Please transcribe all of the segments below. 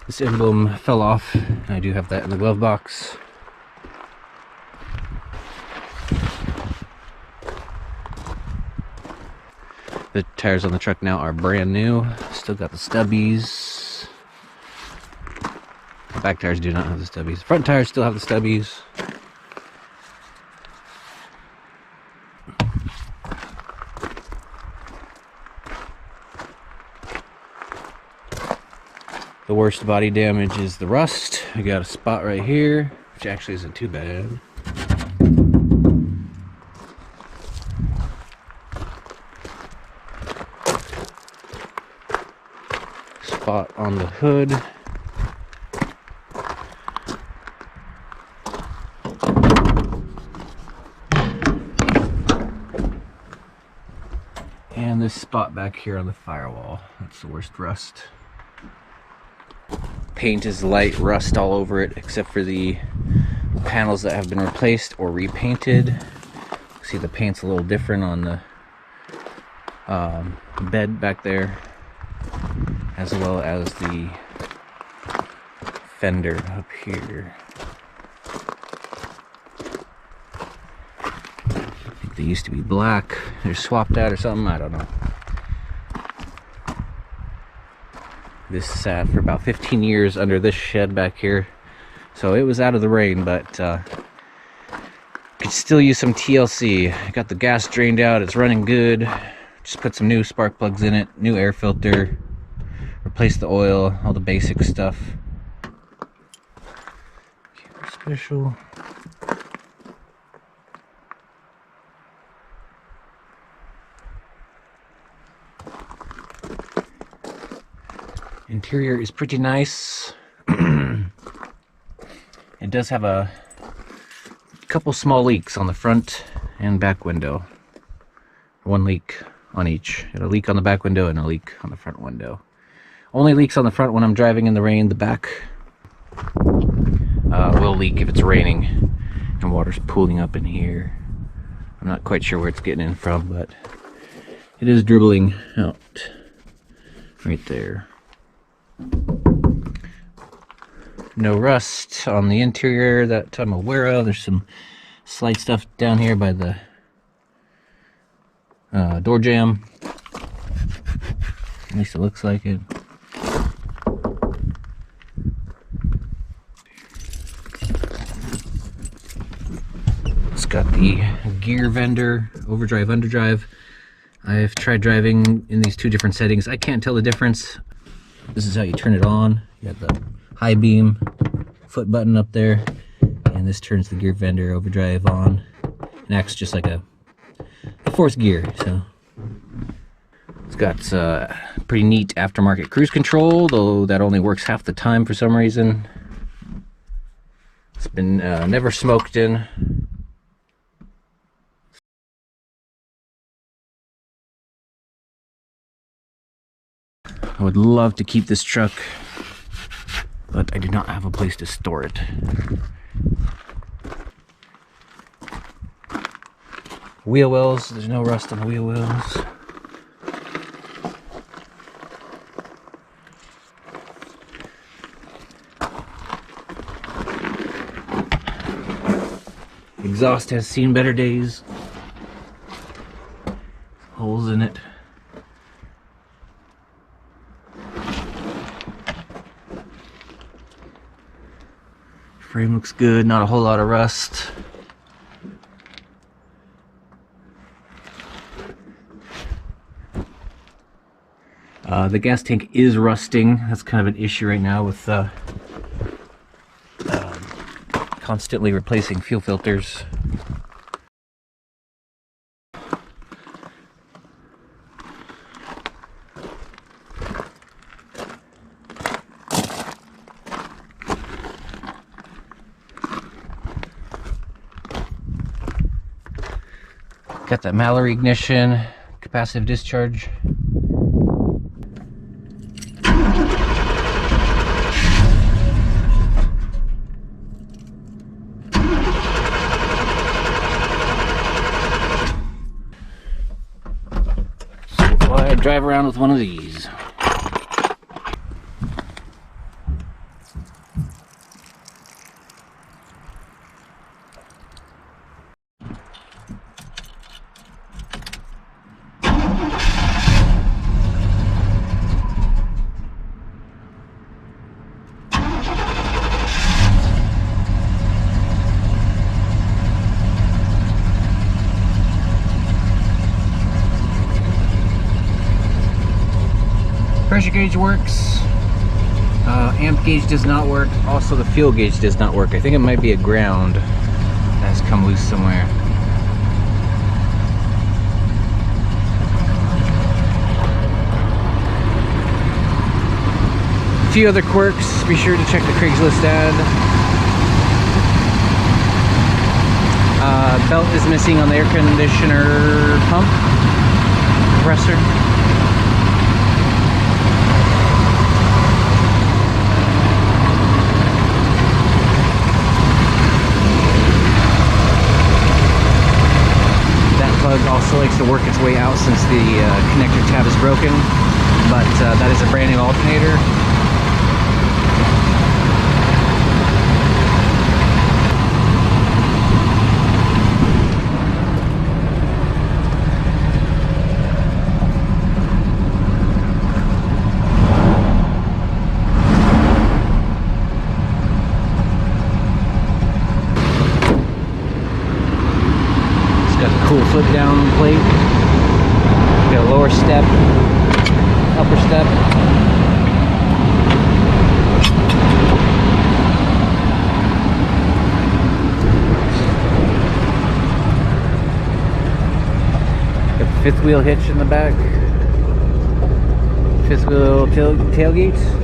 This emblem fell off. I do have that in the glove box. The tires on the truck now are brand new. Still got the stubbies. The back tires do not have the stubbies. The front tires still have the stubbies. The worst body damage is the rust. I got a spot right here, which actually isn't too bad. Spot on the hood. And this spot back here on the firewall. That's the worst rust. Paint is light rust all over it, except for the panels that have been replaced or repainted. See, the paint's a little different on the bed back there, as well as the fender up here. I think they used to be black. They're swapped out or something, I don't know. This sat for about 15 years under this shed back here, so it was out of the rain, but could still use some TLC. I got the gas drained out, it's running good. Just put some new spark plugs in it, new air filter, replaced the oil, all the basic stuff. Special. Interior is pretty nice. It does have a couple small leaks on the front and back window. One leak on each. Got a leak on the back window and a leak on the front window. Only leaks on the front when I'm driving in the rain. The back will leak if it's raining and water's pooling up in here. I'm not quite sure where it's getting in from, but it is dribbling out right there. No rust on the interior that I'm aware of. There's some slight stuff down here by the door jamb. At least it looks like it. It's got the gear vendor, overdrive, underdrive. I've tried driving in these two different settings. I can't tell the difference. This is how you turn it on. You got the high beam foot button up there, and this turns the gear vendor overdrive on and acts just like a fourth gear. So it's got pretty neat aftermarket cruise control, though that only works half the time for some reason. It's been never smoked in. I would love to keep this truck, but I do not have a place to store it. Wheel wells, there's no rust on the wheel wells. Exhaust has seen better days. Holes in it. Frame looks good, not a whole lot of rust. The gas tank is rusting. That's kind of an issue right now with constantly replacing fuel filters. Got that Mallory ignition, capacitive discharge. So I drive around with one of these. pressure gauge works. Amp gauge does not work. Also, the fuel gauge does not work. I think it might be a ground that's come loose somewhere. A few other quirks. Be sure to check the Craigslist ad. Belt is missing on the air conditioner pump compressor. That plug also likes to work its way out since the connector tab is broken, but that is a brand new alternator. Cool flip down plate. Got a lower step, upper step. Got the fifth wheel hitch in the back. Fifth wheel tailgate.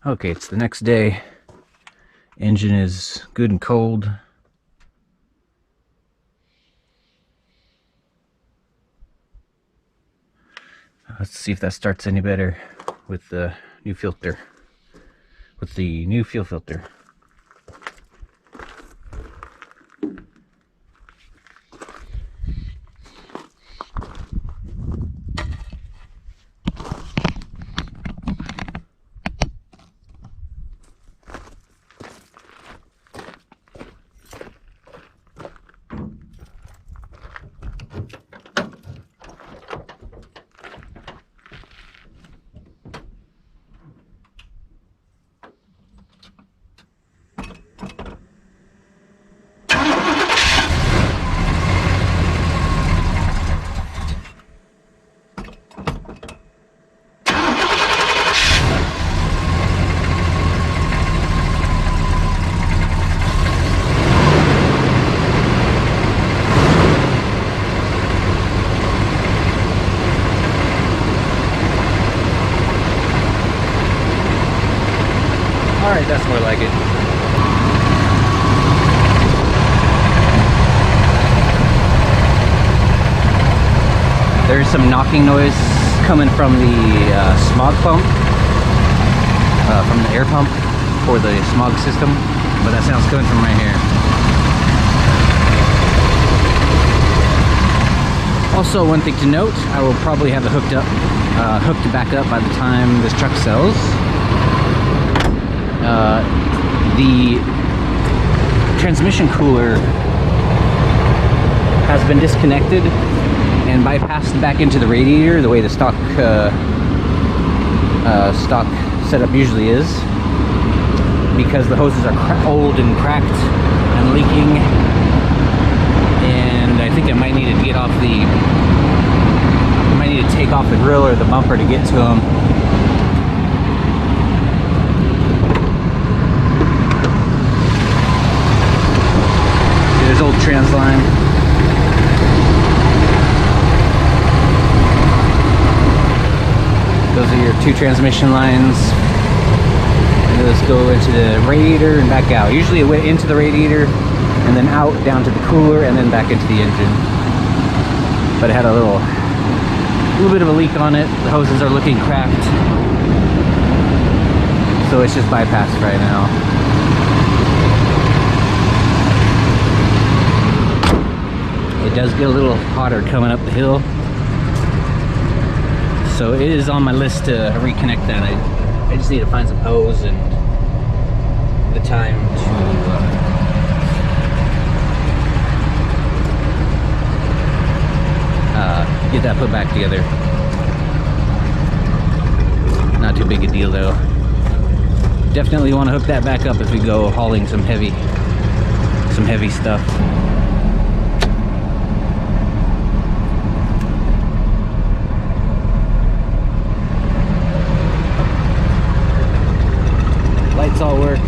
Okay, it's the next day. Engine is good and cold. Let's see if that starts any better with the new filter. With the new fuel filter. Alright, that's more like it. There's some knocking noise coming from the smog pump, from the air pump for the smog system, but that sound's coming from right here. Also, one thing to note, I will probably have it hooked back up by the time this truck sells. The transmission cooler has been disconnected and bypassed back into the radiator the way the stock setup usually is, because the hoses are old and cracked and leaking, and I think I might need to get off take off the grill or the bumper to get to them. There's old trans line. Those are your two transmission lines. And those go into the radiator and back out. Usually it went into the radiator and then out down to the cooler and then back into the engine. But it had a little bit of a leak on it. The hoses are looking cracked. So it's just bypassed right now. It does get a little hotter coming up the hill, so it is on my list to reconnect that. I just need to find some hose and the time that put back together. Not too big a deal though. Definitely want to hook that back up if we go hauling some heavy stuff. Lights all work.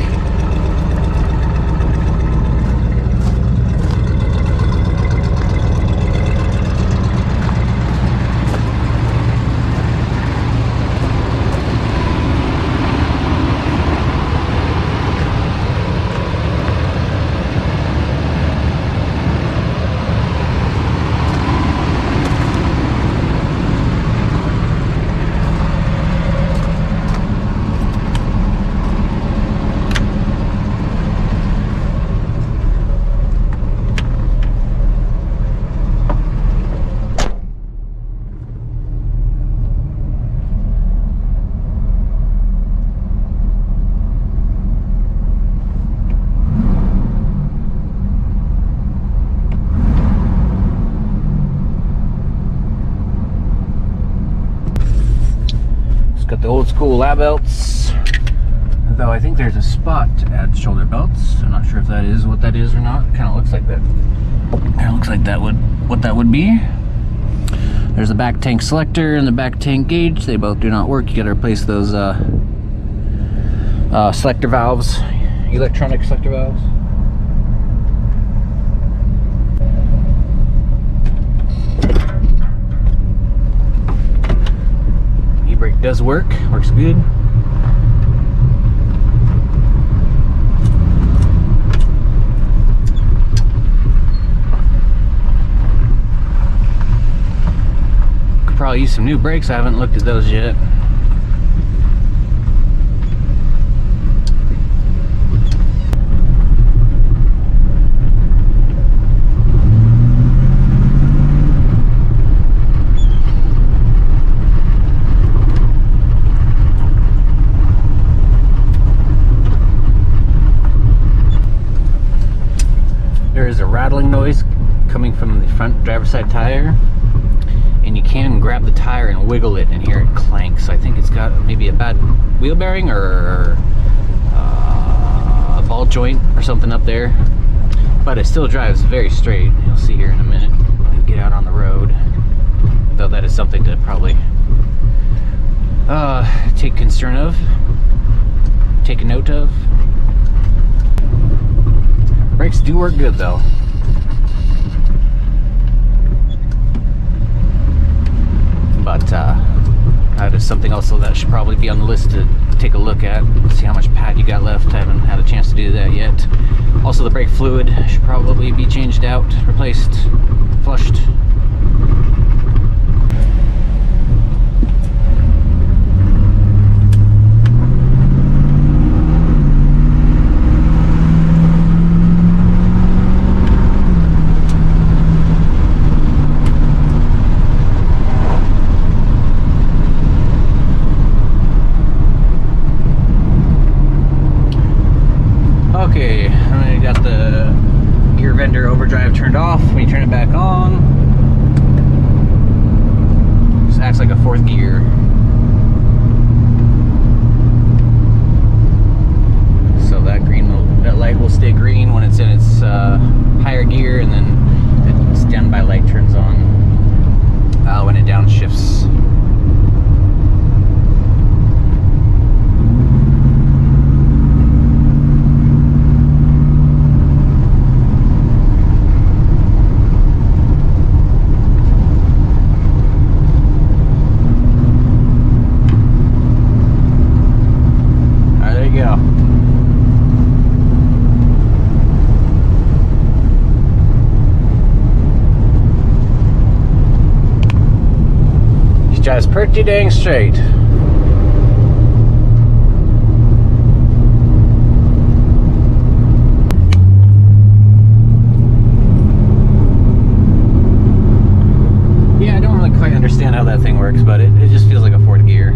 Got the old school lap belts, though I think there's a spot to add shoulder belts. I'm not sure if that is what that is or not. It kind of looks like that. Kind of looks like that what that would be. There's the back tank selector and the back tank gauge. They both do not work. You got to replace those selector valves, electronic selector valves. Brake does works good. Could probably use some new brakes. I haven't looked at those yet. There is a rattling noise coming from the front driver's side tire, and you can grab the tire and wiggle it and hear it clank. So I think it's got maybe a bad wheel bearing or a ball joint or something up there, but it still drives very straight. You'll see here in a minute when we get out on the road, though that is something to probably take concern of, take a note of. Brakes do work good though. But that is something also that should probably be on the list to take a look at. See how much pad you got left. I haven't had a chance to do that yet. Also, the brake fluid should probably be changed out, replaced, flushed. Okay, I got the gear vendor overdrive turned off. When you turn it back on, it just acts like a fourth gear. So that light will stay green when it's in its higher gear, and then its standby light turns on when it downshifts. Drives pretty dang straight. Yeah, I don't really quite understand how that thing works, but it just feels like a fourth gear.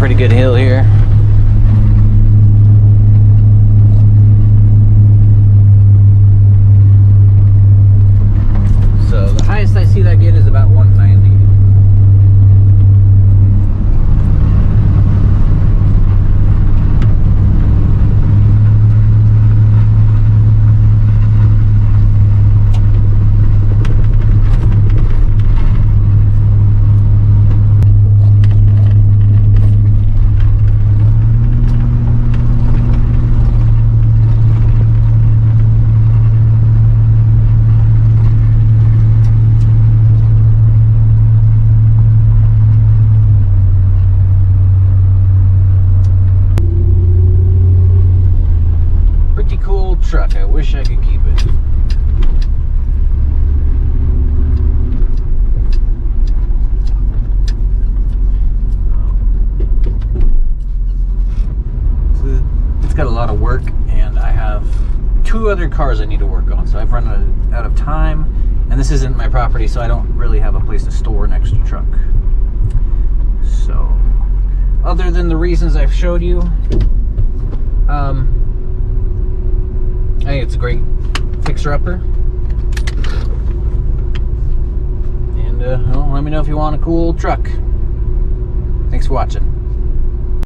pretty good hill here. So the highest I see that get is about 190. Cool truck. I wish I could keep it. It's got a lot of work, and I have 2 other cars I need to work on, so I've run out of time, and this isn't my property, so I don't really have a place to store an extra truck. So other than the reasons I've showed you, I think it's a great fixer-upper. And well, let me know if you want a cool truck. Thanks for watching.